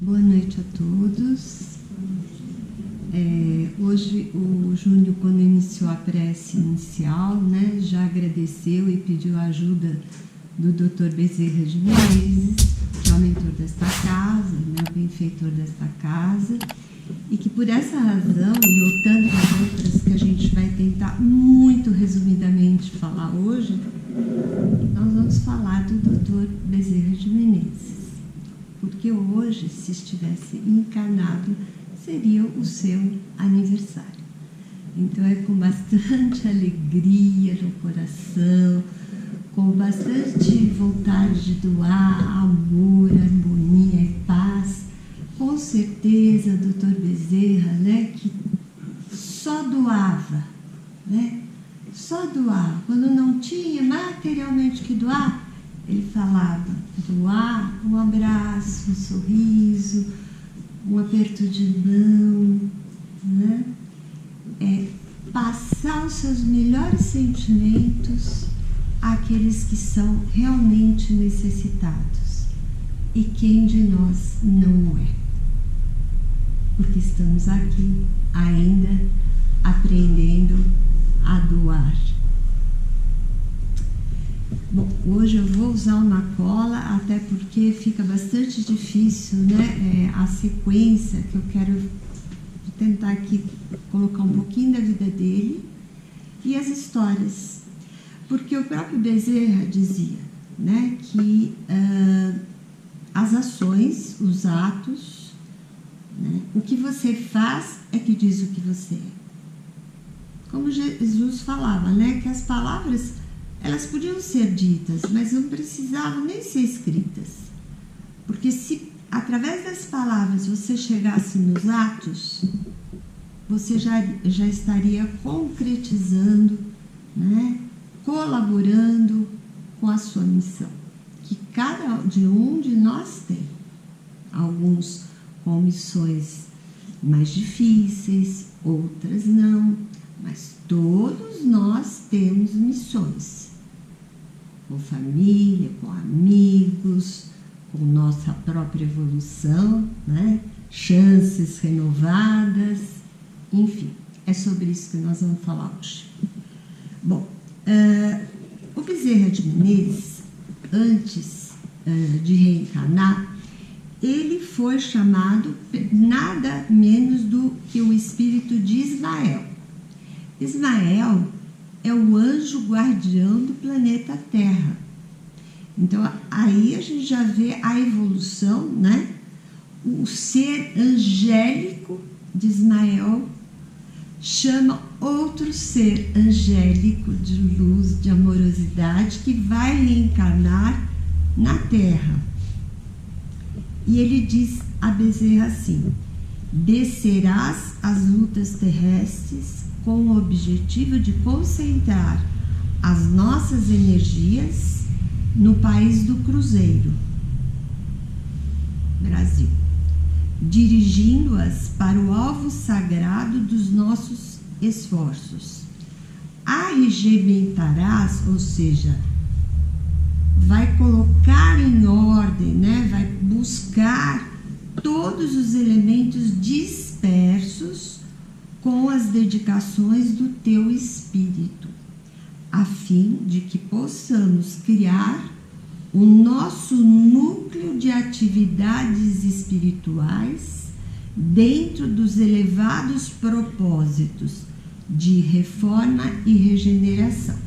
Boa noite a todos. Hoje o Júnior, quando iniciou a prece inicial, né, já agradeceu e pediu a ajuda do Dr. Bezerra de Menezes, que é o mentor desta casa, né, o benfeitor desta casa, e que por essa razão, e tantas outras que a gente vai tentar muito resumidamente falar hoje, nós vamos falar do Dr. Bezerra de Menezes. Porque hoje, se estivesse encarnado, seria o seu aniversário. Então é com bastante alegria no coração, com bastante vontade de doar amor, harmonia e paz. Com certeza, Dr. Bezerra, né, que só doava, né? Só doava. Quando não tinha materialmente que doar, ele falava: doar um abraço, um sorriso, um aperto de mão, né? Passar os seus melhores sentimentos àqueles que são realmente necessitados. E quem de nós não é? Porque estamos aqui ainda aprendendo a doar. Bom, hoje eu vou usar uma cola, até porque fica bastante difícil, né? A sequência que eu quero tentar aqui colocar um pouquinho da vida dele e as histórias. Porque o próprio Bezerra dizia, né, que as ações, os atos, né, o que você faz é que diz o que você é. Como Jesus falava, né, que as palavras elas podiam ser ditas, mas não precisavam nem ser escritas. Porque se através das palavras você chegasse nos atos, você já estaria concretizando, né, colaborando com a sua missão, que cada um de nós tem. Alguns com missões mais difíceis, outras não, mas todos nós temos missões. Com família, com amigos, com nossa própria evolução, né? Chances renovadas, enfim, é sobre isso que nós vamos falar hoje. Bom, o Bezerra de Menezes, antes de reencarnar, ele foi chamado nada menos do que o espírito de Ismael. Ismael é o anjo guardião do planeta Terra. Então, aí a gente já vê a evolução, né? O ser angélico de Ismael chama outro ser angélico de luz, de amorosidade, que vai reencarnar na Terra. E ele diz a Bezerra assim: descerás as lutas terrestres com o objetivo de concentrar as nossas energias no país do Cruzeiro, Brasil, dirigindo-as para o alvo sagrado dos nossos esforços. Arregimentarás, ou seja, vai colocar em ordem, né? Vai buscar todos os elementos dispersos com as dedicações do teu espírito, a fim de que possamos criar o nosso núcleo de atividades espirituais dentro dos elevados propósitos de reforma e regeneração.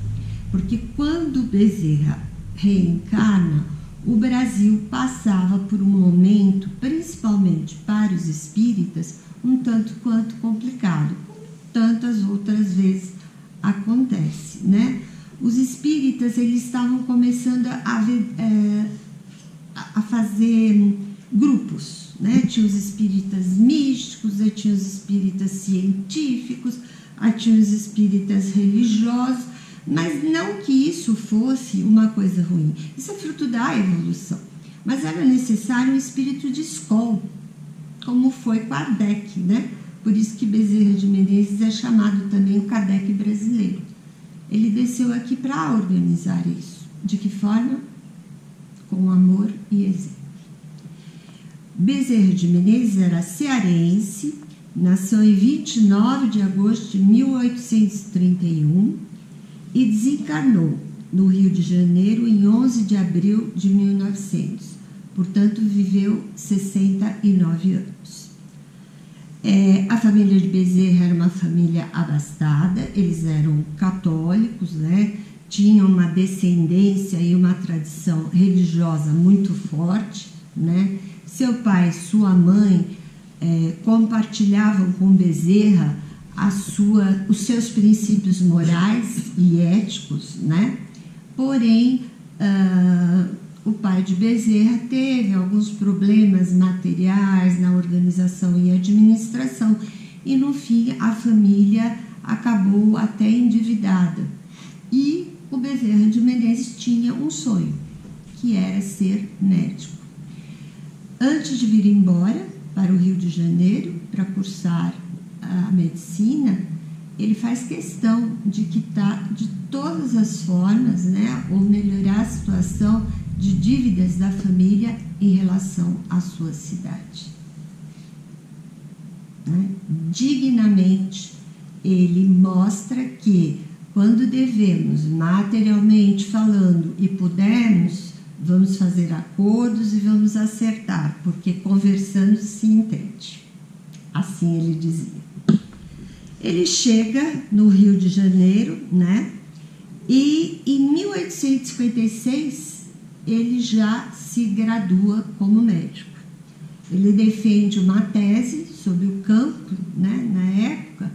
Porque quando Bezerra reencarna, o Brasil passava por um momento, principalmente para os espíritas, um tanto quanto complicado, como tantas outras vezes acontece, né? Os espíritas, eles estavam começando a fazer grupos, né? Tinha os espíritas místicos, aí tinha os espíritas científicos, aí tinha os espíritas religiosos, mas não que isso fosse uma coisa ruim, isso é fruto da evolução, mas era necessário um espírito de escola, como foi Kardec, né? Por isso que Bezerra de Menezes é chamado também o Kardec brasileiro. Ele desceu aqui para organizar isso. De que forma? Com amor e exemplo. Bezerra de Menezes era cearense, nasceu em 29 de agosto de 1831 e desencarnou no Rio de Janeiro em 11 de abril de 1900. Portanto, viveu 69 anos. A família de Bezerra era uma família abastada, eles eram católicos, né? Tinham uma descendência e uma tradição religiosa muito forte, né? Seu pai e sua mãe compartilhavam com Bezerra os seus princípios morais e éticos, né? Porém, o pai de Bezerra teve alguns problemas materiais na organização e administração e, no fim, a família acabou até endividada. E o Bezerra de Menezes tinha um sonho, que era ser médico. Antes de vir embora para o Rio de Janeiro para cursar a medicina, ele faz questão de quitar de todas as formas, né, ou melhorar a situação de dívidas da família em relação à sua cidade. Né? Dignamente, ele mostra que quando devemos, materialmente falando, e pudermos, vamos fazer acordos e vamos acertar, porque conversando se entende. Assim ele dizia. Ele chega no Rio de Janeiro, né? E em 1856 ele já se gradua como médico. Ele defende uma tese sobre o campo, né, na época,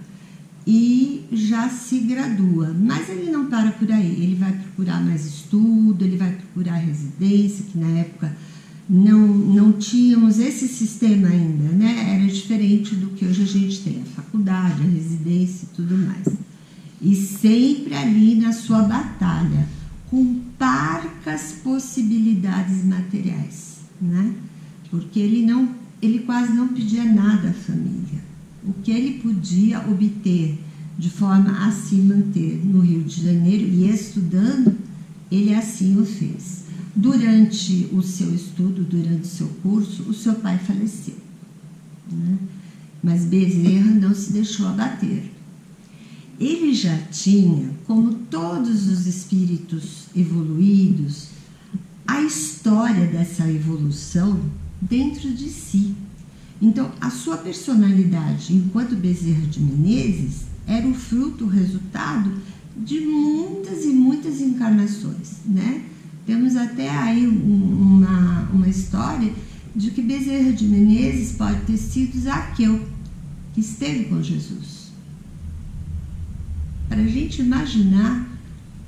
e já se gradua. Mas ele não para por aí, ele vai procurar mais estudo, ele vai procurar residência, que na época não tínhamos esse sistema ainda, né? Era diferente do que hoje a gente tem, a faculdade, a residência e tudo mais. E sempre ali na sua batalha, com parcas possibilidades materiais, né? Porque ele quase não pedia nada à família. O que ele podia obter de forma a se manter no Rio de Janeiro e estudando, ele assim o fez. Durante o seu estudo, durante o seu curso, o seu pai faleceu, né? Mas Bezerra não se deixou abater. Ele já tinha, como todos os espíritos evoluídos, a história dessa evolução dentro de si. Então, a sua personalidade, enquanto Bezerra de Menezes, era o fruto, o resultado de muitas e muitas encarnações, né? Temos até aí uma história de que Bezerra de Menezes pode ter sido Zaqueu, que esteve com Jesus. Para a gente imaginar,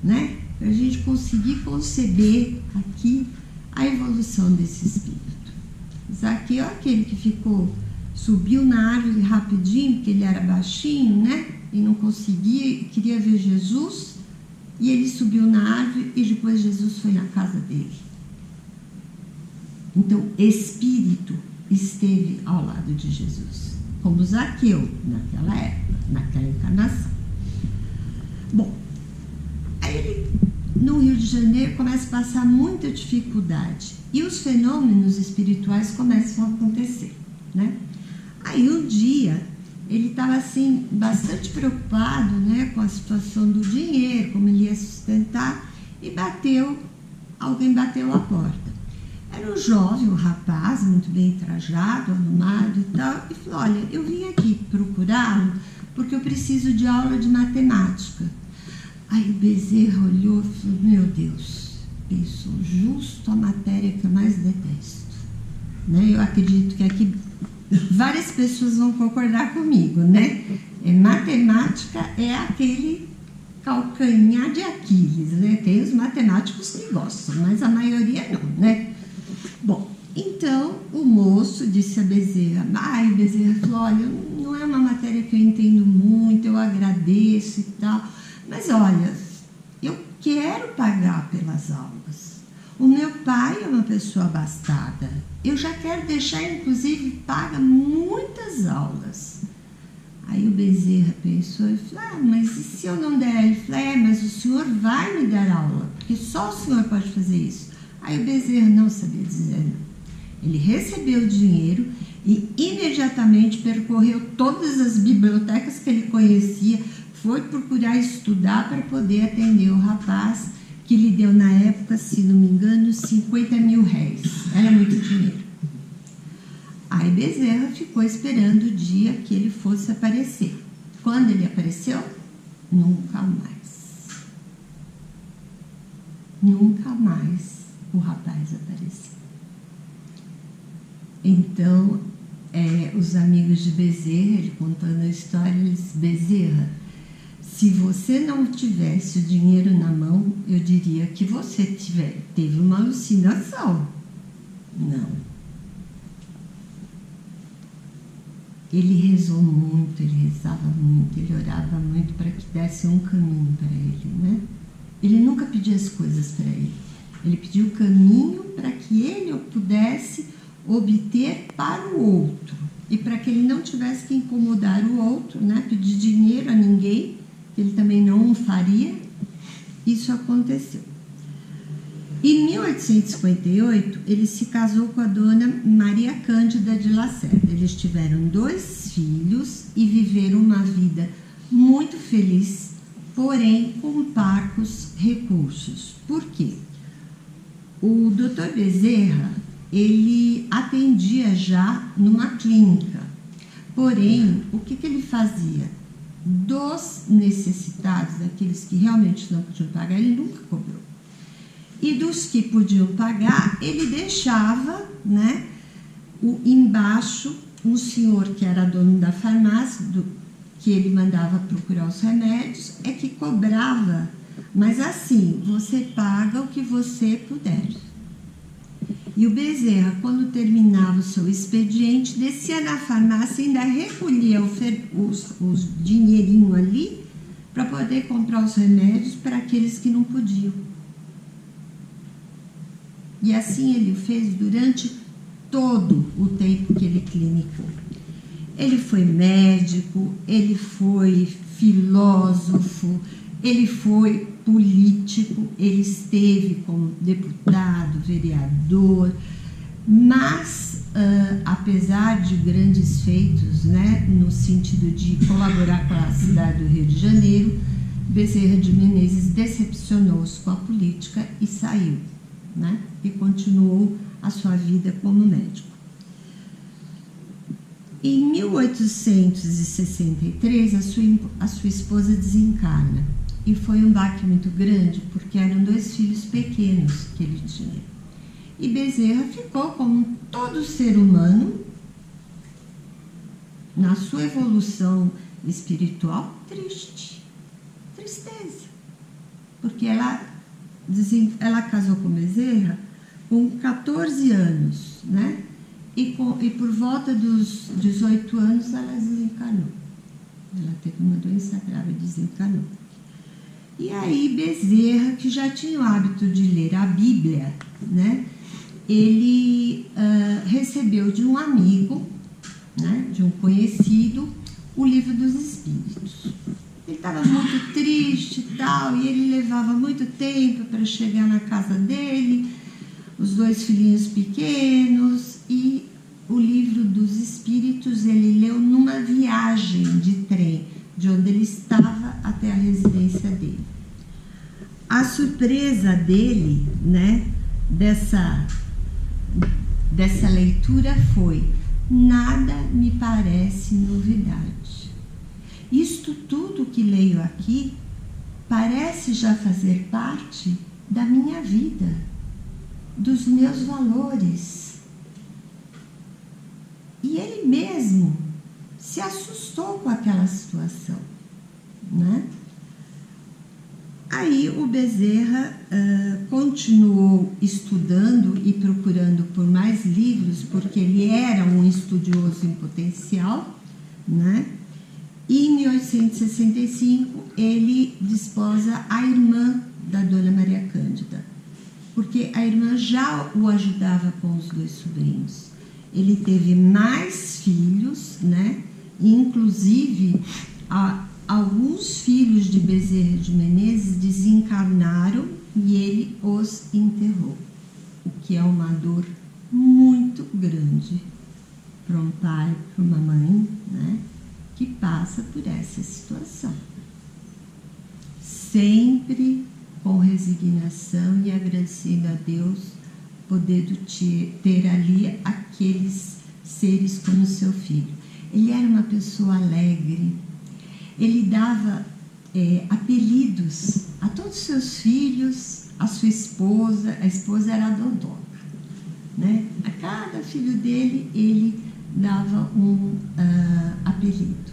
né? Para a gente conseguir conceber aqui a evolução desse espírito. Zaqueu é aquele que subiu na árvore rapidinho, porque ele era baixinho, né? E não conseguia, queria ver Jesus, e ele subiu na árvore e depois Jesus foi na casa dele. Então, espírito esteve ao lado de Jesus, como Zaqueu naquela época, naquela encarnação. Bom, aí ele, no Rio de Janeiro, começa a passar muita dificuldade e os fenômenos espirituais começam a acontecer, né? Aí um dia ele estava assim bastante preocupado, né, com a situação do dinheiro, como ele ia sustentar, e alguém bateu a porta. Era um jovem, um rapaz, muito bem trajado, arrumado e tal, e falou: olha, eu vim aqui procurá-lo porque eu preciso de aula de matemática. Aí o Bezerra olhou e falou: meu Deus, pensou, justo a matéria que eu mais detesto, né? Eu acredito que aqui várias pessoas vão concordar comigo, né? Matemática é aquele calcanhar de Aquiles, né? Tem os matemáticos que gostam, mas a maioria não, né? Bom, então o moço disse a Bezerra, o Bezerra falou: olha, não é uma matéria que eu entendo muito, eu agradeço e tal, mas olha, eu quero pagar pelas aulas. O meu pai é uma pessoa abastada. Eu já quero deixar, inclusive, paga muitas aulas. Aí o Bezerra pensou e falou: mas e se eu não der? Ele falou: mas o senhor vai me dar aula, porque só o senhor pode fazer isso. Aí o Bezerra não sabia dizer não. Ele recebeu o dinheiro e imediatamente percorreu todas as bibliotecas que ele conhecia, foi procurar estudar para poder atender o rapaz, que lhe deu na época, se não me engano, 50 mil réis. Era muito dinheiro. Aí Bezerra ficou esperando o dia que ele fosse aparecer. Quando ele apareceu? Nunca mais. Nunca mais o rapaz apareceu. Então, os amigos de Bezerra, ele contando a história, ele disse: Bezerra, se você não tivesse o dinheiro na mão, eu diria que você teve uma alucinação. Não. Ele rezou muito, ele rezava muito, ele orava muito para que desse um caminho para ele, né? Ele nunca pedia as coisas para ele. Ele pediu o caminho para que ele pudesse obter para o outro. E para que ele não tivesse que incomodar o outro, né? Pedir dinheiro a ninguém, que ele também não faria. Isso aconteceu. Em 1858, ele se casou com a dona Maria Cândida de Lacerda. Eles tiveram 2 filhos e viveram uma vida muito feliz, porém com parcos recursos. Por quê? O Dr. Bezerra, ele atendia já numa clínica. Porém, o que ele fazia? Dos necessitados, daqueles que realmente não podiam pagar, ele nunca cobrou. E dos que podiam pagar, ele deixava, né, embaixo um senhor que era dono da farmácia, que ele mandava procurar os remédios, é que cobrava. Mas assim, você paga o que você puder. E o Bezerra, quando terminava o seu expediente, descia na farmácia e ainda recolhia os dinheirinhos ali para poder comprar os remédios para aqueles que não podiam. E assim ele fez durante todo o tempo que ele clinicou. Ele foi médico, ele foi filósofo, ele foi político, ele esteve como deputado, vereador, mas apesar de grandes feitos, né, no sentido de colaborar com a cidade do Rio de Janeiro, Bezerra de Menezes decepcionou-se com a política e saiu, né, e continuou a sua vida como médico. Em 1863, a sua esposa desencarna. E foi um baque muito grande, porque eram 2 filhos pequenos que ele tinha. E Bezerra ficou, como todo ser humano, na sua evolução espiritual, triste. Tristeza. Porque ela casou com Bezerra com 14 anos, né? E por volta dos 18 anos ela desencarnou. Ela teve uma doença grave e desencarnou. E aí Bezerra, que já tinha o hábito de ler a Bíblia, né, ele recebeu de um amigo, né, de um conhecido, o Livro dos Espíritos. Ele estava muito triste e tal, e ele levava muito tempo para chegar na casa dele, os 2 filhinhos pequenos, e o Livro dos Espíritos ele leu numa viagem de trem, de onde ele estava até a residência dele. A surpresa dele, né, dessa leitura foi: nada me parece novidade. Isto tudo que leio aqui parece já fazer parte da minha vida, dos meus valores. E ele mesmo se assustou com aquela situação, né? Aí o Bezerra continuou estudando e procurando por mais livros, porque ele era um estudioso em potencial, né? E em 1865 ele desposa a irmã da dona Maria Cândida, porque a irmã já o ajudava com os 2 sobrinhos. Ele teve mais filhos, né? Inclusive, alguns filhos de Bezerra de Menezes desencarnaram e ele os enterrou, o que é uma dor muito grande para um pai, para uma mãe, né, que passa por essa situação. Sempre com resignação e agradecendo a Deus podendo ter ali aqueles seres como seu filho. Ele era uma pessoa alegre, ele dava apelidos a todos os seus filhos, a sua esposa, a esposa era a Dodona, né? A cada filho dele, ele dava um apelido.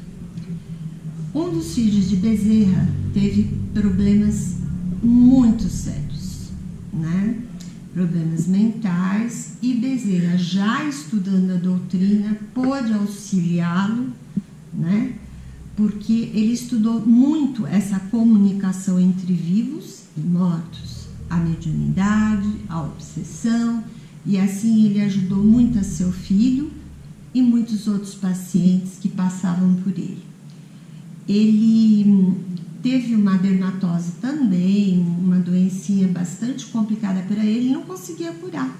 Um dos filhos de Bezerra teve problemas muito sérios, né? Problemas mentais, e Bezerra, já estudando a doutrina, pôde auxiliá-lo, né? Porque ele estudou muito essa comunicação entre vivos e mortos, a mediunidade, a obsessão, e assim ele ajudou muito a seu filho e muitos outros pacientes que passavam por ele. Ele teve uma dermatose também, uma doencinha bastante complicada para ele, não conseguia curar.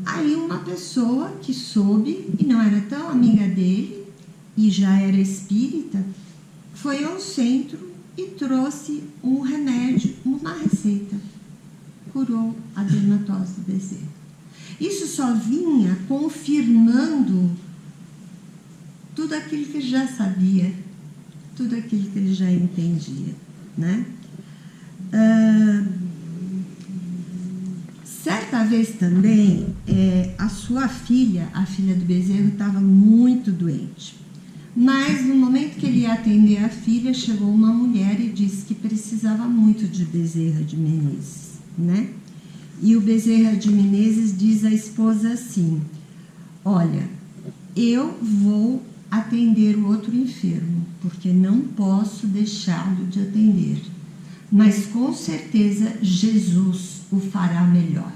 Aí uma pessoa que soube, e não era tão amiga dele, e já era espírita, foi ao centro e trouxe um remédio, uma receita. Curou a dermatose do Bezerra. Isso só vinha confirmando tudo aquilo que ele já sabia, tudo aquilo que ele já entendia, né? Certa vez também, a sua filha, a filha do Bezerra, estava muito doente. Mas no momento que ele ia atender a filha, chegou uma mulher e disse que precisava muito de Bezerra de Menezes, né? E o Bezerra de Menezes diz à esposa assim: olha, eu vou atender o outro enfermo, porque não posso deixá-lo de atender, mas com certeza Jesus o fará melhor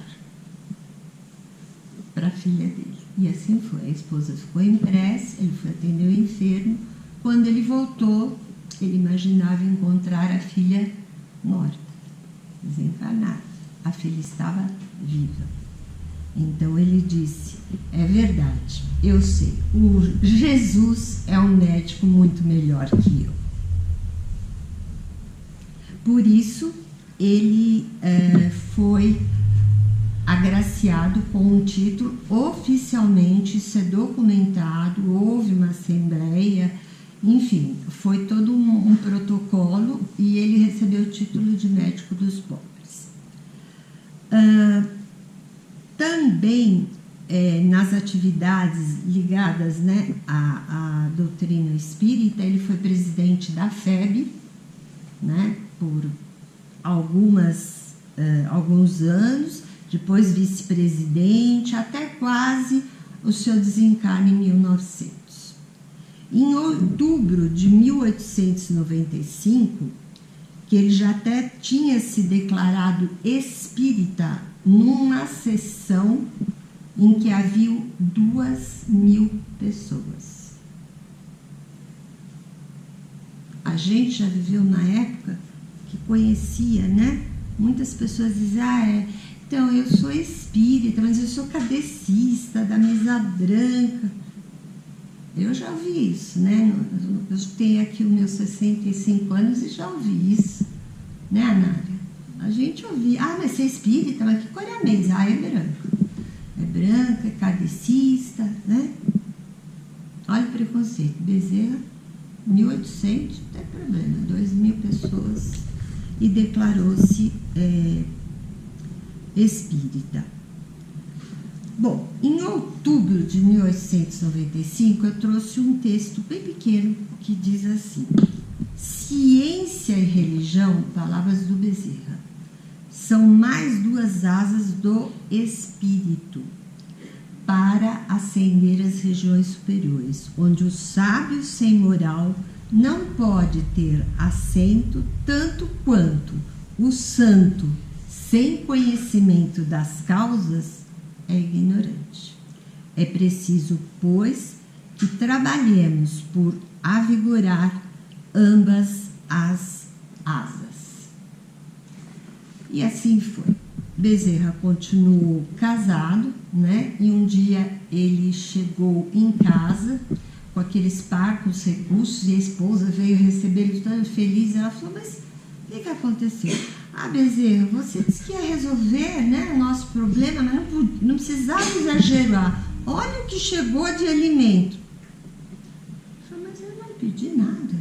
para a filha dele. E assim foi, a esposa ficou em prece, ele foi atender o enfermo. Quando ele voltou, ele imaginava encontrar a filha morta, desencarnada. A filha estava viva. Então ele disse: é verdade, eu sei, o Jesus é um médico muito melhor que eu. Por isso, ele foi agraciado com um título, oficialmente, isso é documentado, houve uma assembleia, enfim, foi todo um protocolo, e ele recebeu o título de médico dos pobres. Também nas atividades ligadas, né, à doutrina espírita, ele foi presidente da FEB, né, por alguns anos, depois vice-presidente, até quase o seu desencarne em 1900. Em outubro de 1895, que ele já até tinha se declarado espírita numa sessão em que havia 2.000 pessoas. A gente já viveu na época que conhecia, né? Muitas pessoas dizem: então eu sou espírita, mas eu sou kardecista da mesa branca. Eu já ouvi isso, né? Eu tenho aqui os meus 65 anos e já ouvi isso, né, Anália? A gente ouvia: mas você é espírita, mas que cor é a mesa? É branca. É branca, é kardecista, né? Olha o preconceito. Bezerra, 1800, não tem problema, 2.000 pessoas, e declarou-se espírita. Bom, em outubro de 1895, eu trouxe um texto bem pequeno que diz assim: ciência e religião, palavras do Bezerra, são mais duas asas do espírito para ascender às regiões superiores, onde o sábio sem moral não pode ter assento, tanto quanto o santo sem conhecimento das causas é ignorante. É preciso, pois, que trabalhemos por avigorar ambas as asas. E assim foi. Bezerra continuou casado, né? E um dia ele chegou em casa com aqueles parcos recursos e a esposa veio receber ele tão feliz. Ela falou, mas o que aconteceu? Ah, Bezerra, você disse que ia resolver, né, o nosso problema, mas não precisava exagerar. Olha o que chegou de alimento. Eu falei, mas eu não pedi nada.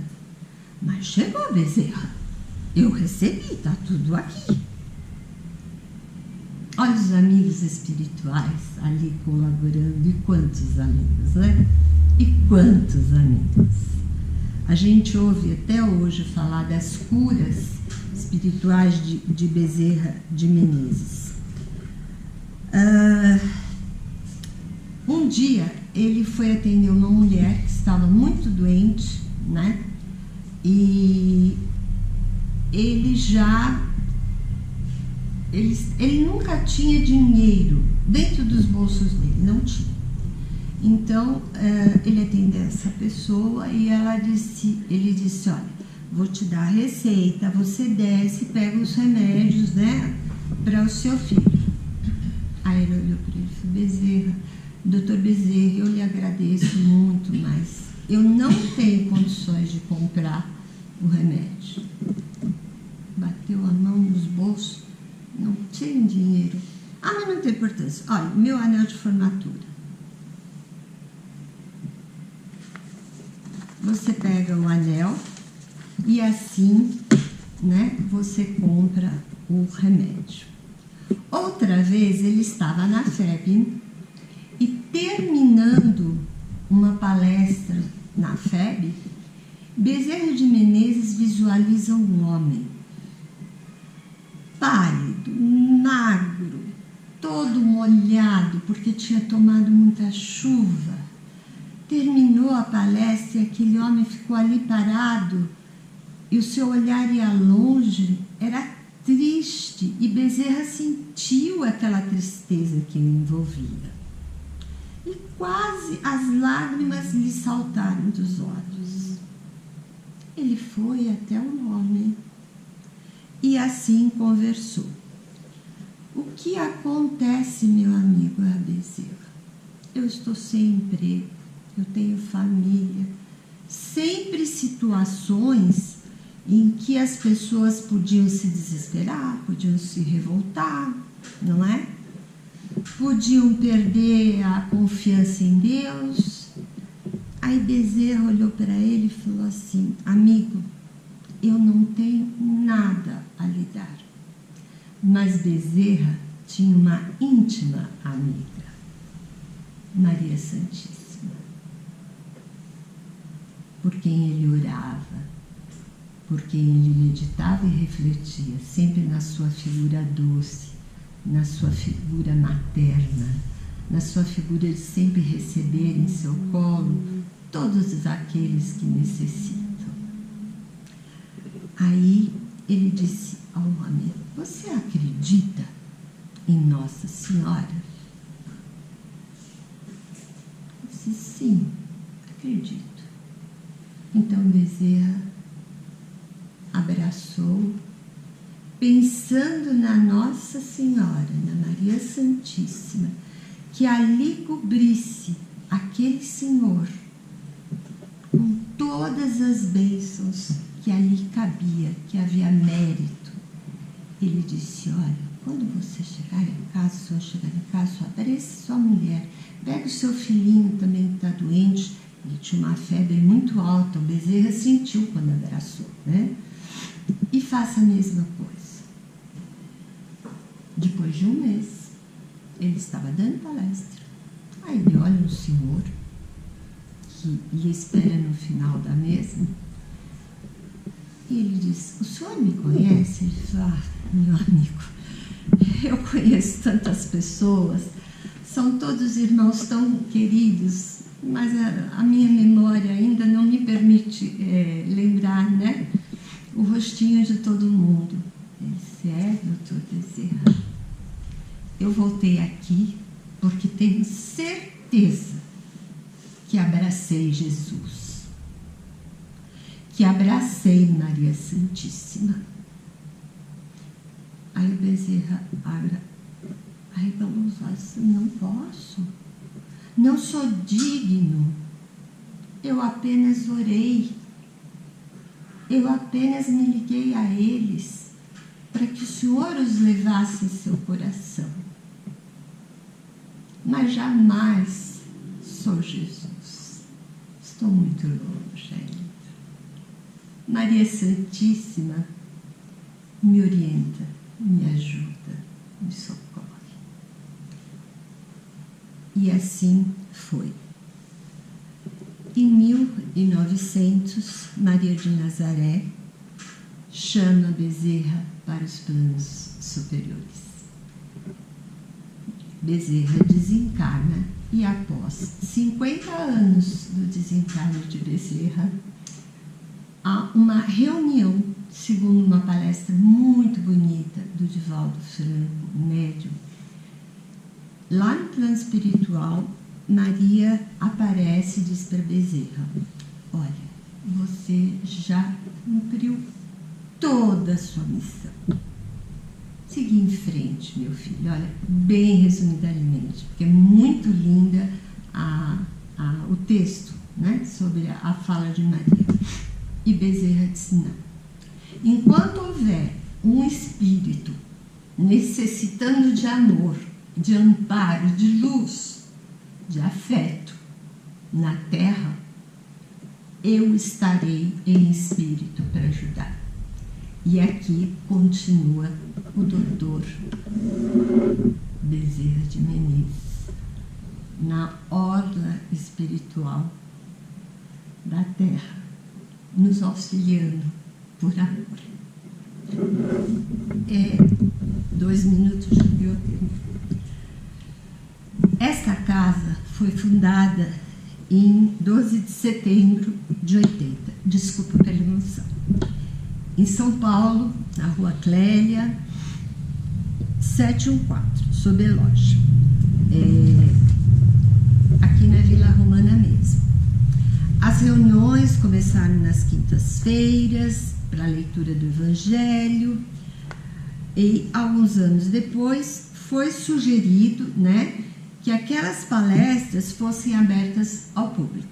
Mas chegou, Bezerra. Eu recebi, está tudo aqui. Olha os amigos espirituais ali colaborando. E quantos amigos, né? E quantos amigos. A gente ouve até hoje falar das curas espirituais de Bezerra de Menezes. Um dia ele foi atender uma mulher que estava muito doente, né? E ele nunca tinha dinheiro dentro dos bolsos dele, não tinha. Então ele atendeu essa pessoa e ele disse, olha, vou te dar a receita, você desce, pega os remédios, né, para o seu filho. Aí ele olhou para ele e falou, Bezerra, doutor Bezerra, eu lhe agradeço muito, mas eu não tenho condições de comprar o remédio. Bateu a mão nos bolsos, não tinha dinheiro. Ah, mas não tem importância. Olha, meu anel de formatura. Você pega o anel e assim, né, você compra o remédio. Outra vez ele estava na FEB e terminando uma palestra na FEB, Bezerra de Menezes visualiza um homem pálido, magro, todo molhado porque tinha tomado muita chuva. Terminou a palestra e aquele homem ficou ali parado e o seu olhar ia longe, era triste e Bezerra sentiu aquela tristeza que o envolvia. E quase as lágrimas lhe saltaram dos olhos. Ele foi até o homem e assim conversou. O que acontece, meu amigo Bezerra? Eu estou sem emprego, eu tenho família, sempre situações em que as pessoas podiam se desesperar, podiam se revoltar, não é? Podiam perder a confiança em Deus. Aí Bezerra olhou para ele e falou assim, amigo, eu não tenho nada a lhe dar. Mas Bezerra tinha uma íntima amiga, Maria Santíssima, por quem ele orava, por quem ele meditava e refletia, sempre na sua figura doce, na sua figura materna, na sua figura de sempre receber em seu colo todos aqueles que necessitam. Aí ele disse ao homem, você acredita em Nossa Senhora? Eu disse, sim, acredito. Então Bezerra abraçou, pensando na Nossa Senhora, na Maria Santíssima, que ali cobrisse aquele Senhor com todas as bênçãos que ali cabia, que havia mérito. Ele disse, olha, quando você chegar em casa, se eu chegar em casa, só aparece sua mulher, pega o seu filhinho também que está doente. Ele tinha uma febre muito alta, o Bezerra sentiu quando abraçou, né? E faça a mesma coisa. Depois de um mês, ele estava dando palestra. Aí ele olha um senhor que lhe espera no final da mesa e ele diz, o senhor me conhece? Ele diz, meu amigo, eu conheço tantas pessoas, são todos irmãos tão queridos, mas a minha memória ainda não me permite lembrar, né, o rostinho de todo mundo. Ele disse, doutor Bezerra, eu voltei aqui porque tenho certeza que abracei Jesus, que abracei Maria Santíssima. Aí o Bezerra arregalou os assim, não posso, não sou digno, eu apenas orei, eu apenas me liguei a eles para que o Senhor os levasse em seu coração. Mas jamais sou Jesus. Estou muito longe ainda. Maria Santíssima me orienta, me ajuda, me socorre. E assim foi. Em 1900, Maria de Nazaré chama Bezerra para os planos superiores. Bezerra desencarna e após 50 anos do desencarne de Bezerra, há uma reunião, segundo uma palestra muito bonita do Divaldo Franco, médium. Lá no plano espiritual, Maria aparece e diz para Bezerra: olha, você já cumpriu toda a sua missão. Segui em frente, meu filho. Olha, bem resumidamente, porque é muito linda o texto, né, sobre a fala de Maria. E Bezerra disse: não. Enquanto houver um espírito necessitando de amor, de amparo, de luz, de afeto na Terra, eu estarei em espírito para ajudar. E aqui continua o doutor Bezerra de Menezes, na orla espiritual da Terra, nos auxiliando por amor. 2 minutos de biotempo. Esta casa foi fundada em 12 de setembro de 80. Desculpa pela emoção. Em São Paulo, na Rua Clélia, 714, sob Eloge. Aqui na Vila Romana mesmo. As reuniões começaram nas quintas-feiras, para a leitura do Evangelho, e alguns anos depois foi sugerido, né, que aquelas palestras fossem abertas ao público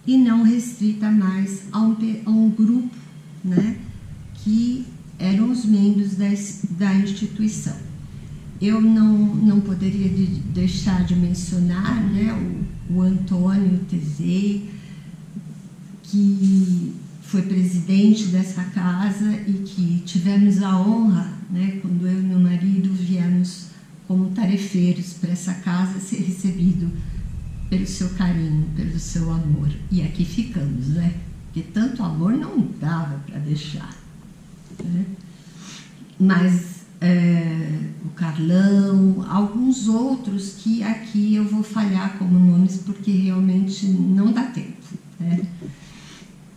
e não restrita mais a um grupo, né, que eram os membros da instituição. Eu não poderia deixar de mencionar, né, o Antônio Tezei, que foi presidente dessa casa e que tivemos a honra, né, quando eu e meu marido viemos como tarefeiros para essa casa, ser recebido pelo seu carinho, pelo seu amor. E aqui ficamos, né? Porque tanto amor não dava para deixar, né? Mas o Carlão, alguns outros que aqui eu vou falhar como nomes porque realmente não dá tempo, né?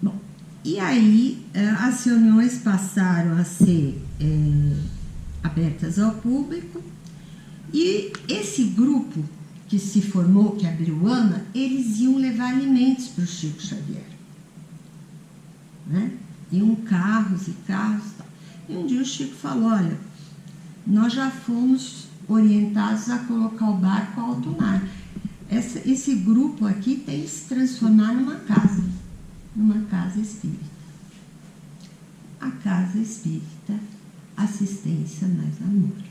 Bom, e aí as reuniões passaram a ser abertas ao público. E esse grupo que se formou, que abriu o AMA, eles iam levar alimentos para o Chico Xavier, né? Iam carros e carros e tal. E um dia o Chico falou: olha, nós já fomos orientados a colocar o barco ao alto mar. Esse grupo aqui tem que se transformar numa casa espírita. A casa espírita, assistência mais amor.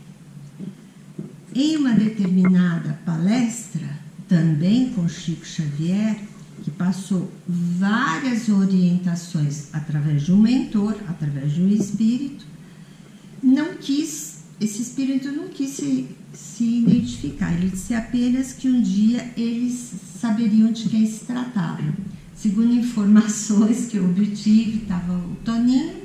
Em uma determinada palestra, também com Chico Xavier, que passou várias orientações através de um mentor, através de um espírito, esse espírito não quis se identificar. Ele disse apenas que um dia eles saberiam de quem se tratava. Segundo informações que eu obtive, estava o Toninho,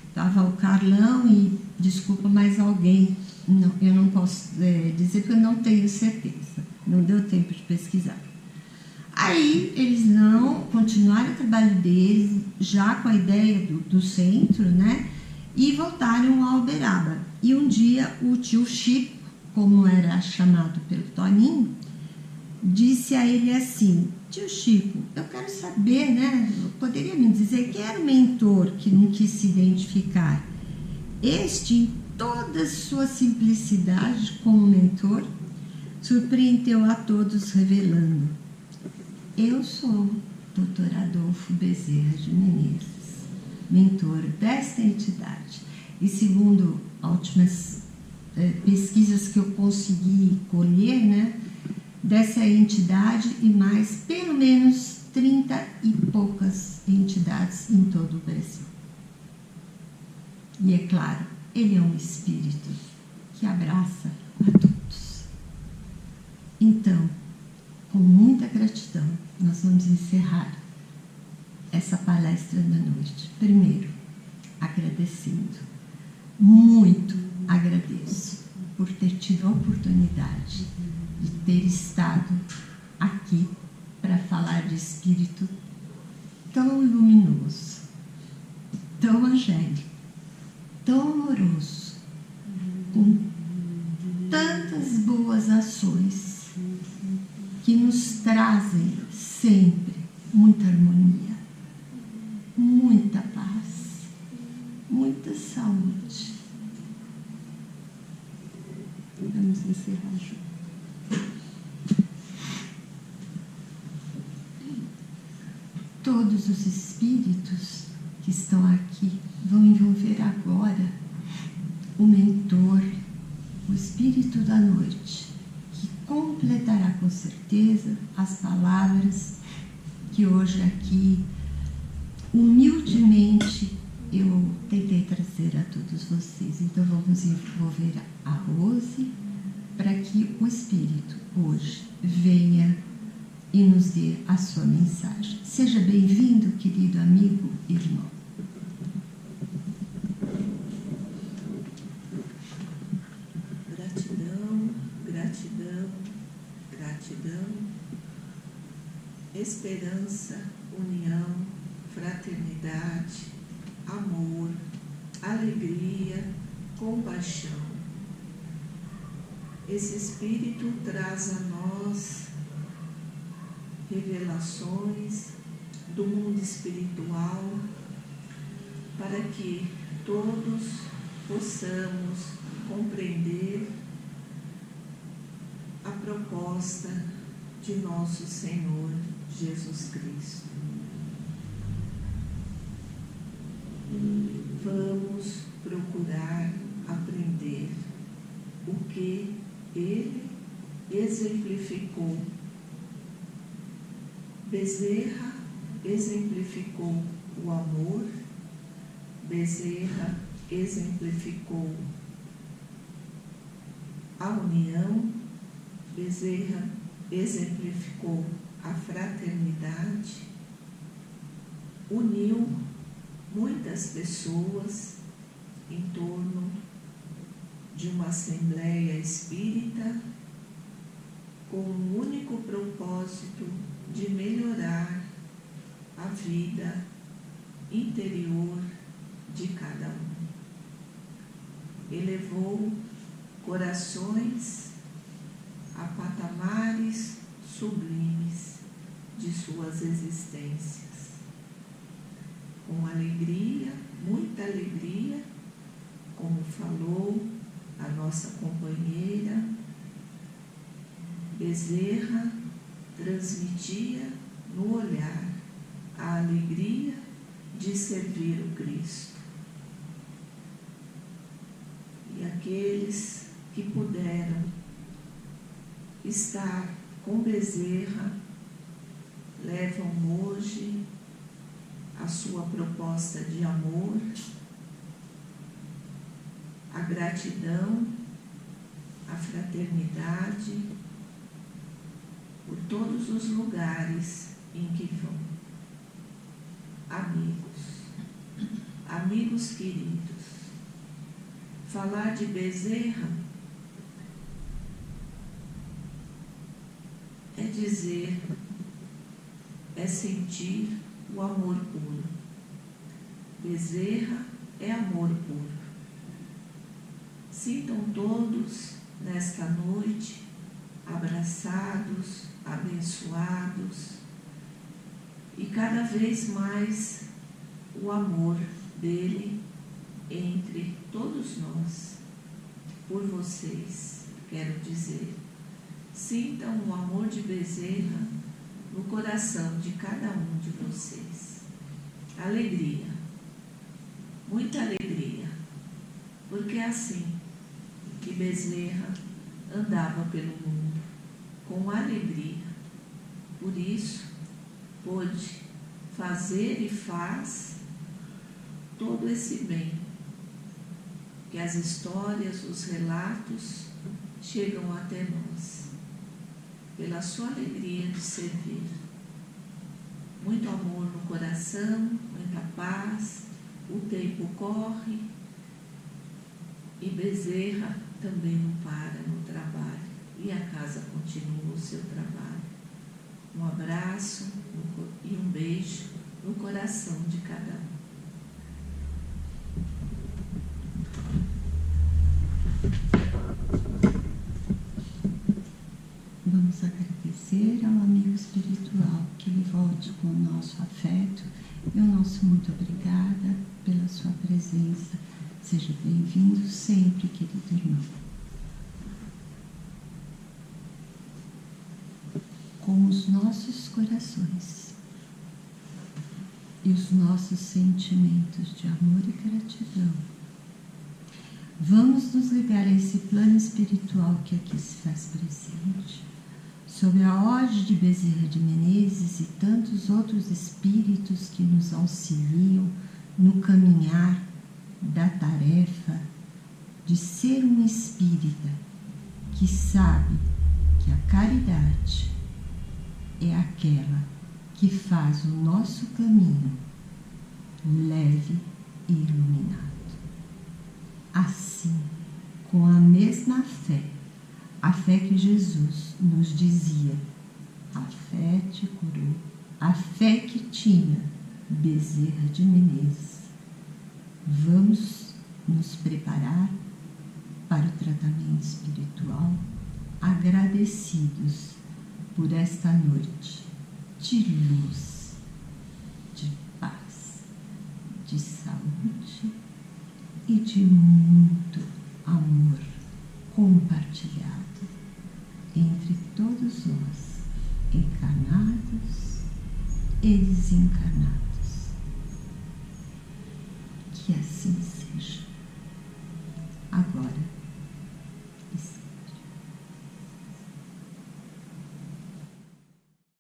estava o Carlão e, desculpa, mais alguém. Não, eu não posso dizer porque eu não tenho certeza, não deu tempo de pesquisar. Aí eles não continuaram o trabalho deles, já com a ideia do centro, né? E voltaram a Uberaba. E um dia o tio Chico, como era chamado pelo Toninho, disse a ele assim: tio Chico, eu quero saber, né? Poderia me dizer quem era o mentor que não quis se identificar? Este, em toda a sua simplicidade como mentor, surpreendeu a todos revelando: eu sou Dr. Adolfo Bezerra de Menezes, mentor desta entidade. E segundo as últimas pesquisas que eu consegui colher, né, dessa entidade e mais pelo menos 30 e poucas entidades em todo o Brasil. E é claro, ele é um espírito que abraça a todos. Então, com muita gratidão, nós vamos encerrar essa palestra da noite. Primeiro, agradecendo. Muito agradeço por ter tido a oportunidade de ter estado aqui para falar de espírito tão luminoso, tão angélico, tão amoroso, com tantas boas ações que nos trazem sempre muita harmonia, muita paz, muita saúde. Vamos encerrar juntos. Todos os espíritos que estão aqui vão envolver agora o mentor, o espírito da noite, que completará com certeza as palavras que hoje aqui, humildemente, eu tentei trazer a todos vocês. Então vamos envolver a Rose para que o espírito hoje venha e nos dê a sua mensagem. Seja bem-vindo, querido amigo e irmão. Gratidão, gratidão, gratidão, esperança, união, fraternidade, amor, alegria, compaixão. Esse Espírito traz a nós revelações do mundo espiritual para que todos possamos compreender a proposta de nosso Senhor Jesus Cristo. Vamos procurar aprender o que ele exemplificou. Bezerra exemplificou o amor, Bezerra exemplificou a união, Bezerra exemplificou a fraternidade, uniu muitas pessoas em torno de uma assembleia espírita com um único propósito de melhorar a vida interior de cada um. Elevou corações a patamares sublimes de suas existências. Com alegria, muita alegria, como falou a nossa companheira, Bezerra transmitia no olhar a alegria de servir o Cristo. E aqueles que puderam estar com Bezerra levam hoje a sua proposta de amor, a gratidão, a fraternidade por todos os lugares em que vão. Amigos queridos, falar de Bezerra é dizer, é sentir o amor puro. Bezerra é amor puro. Sintam todos nesta noite abraçados, abençoados e cada vez mais o amor dele entre todos nós, por vocês, quero dizer. Sintam o amor de Bezerra no coração de cada um de vocês. Alegria, muita alegria, porque é assim que Bezerra andava pelo mundo, com alegria. Por isso, pôde fazer e faz todo esse bem, que as histórias, os relatos chegam até nós, pela sua alegria de servir. Muito amor no coração, muita paz, o tempo corre e Bezerra também não para no trabalho e a casa continua o seu trabalho. Um abraço e um beijo no coração de cada um. Vamos agradecer ao amigo espiritual que ele volte com o nosso afeto e o nosso muito obrigada pela sua presença. Seja bem-vindo sempre, querido irmão. Com os nossos corações e os nossos sentimentos de amor e gratidão, vamos nos ligar a esse plano espiritual que aqui se faz presente, sob a orde de Bezerra de Menezes e tantos outros espíritos que nos auxiliam no caminhar da tarefa de ser um espírita que sabe que a caridade é aquela que faz o nosso caminho leve e iluminado. Assim, com a mesma fé, a fé que Jesus nos dizia, a fé te curou, a fé que tinha Bezerra de Menezes, vamos nos preparar para o tratamento espiritual, agradecidos por esta noite de luz, de paz, de saúde e de muito amor compartilhado entre todos nós, encarnados e desencarnados. Que assim seja. Agora,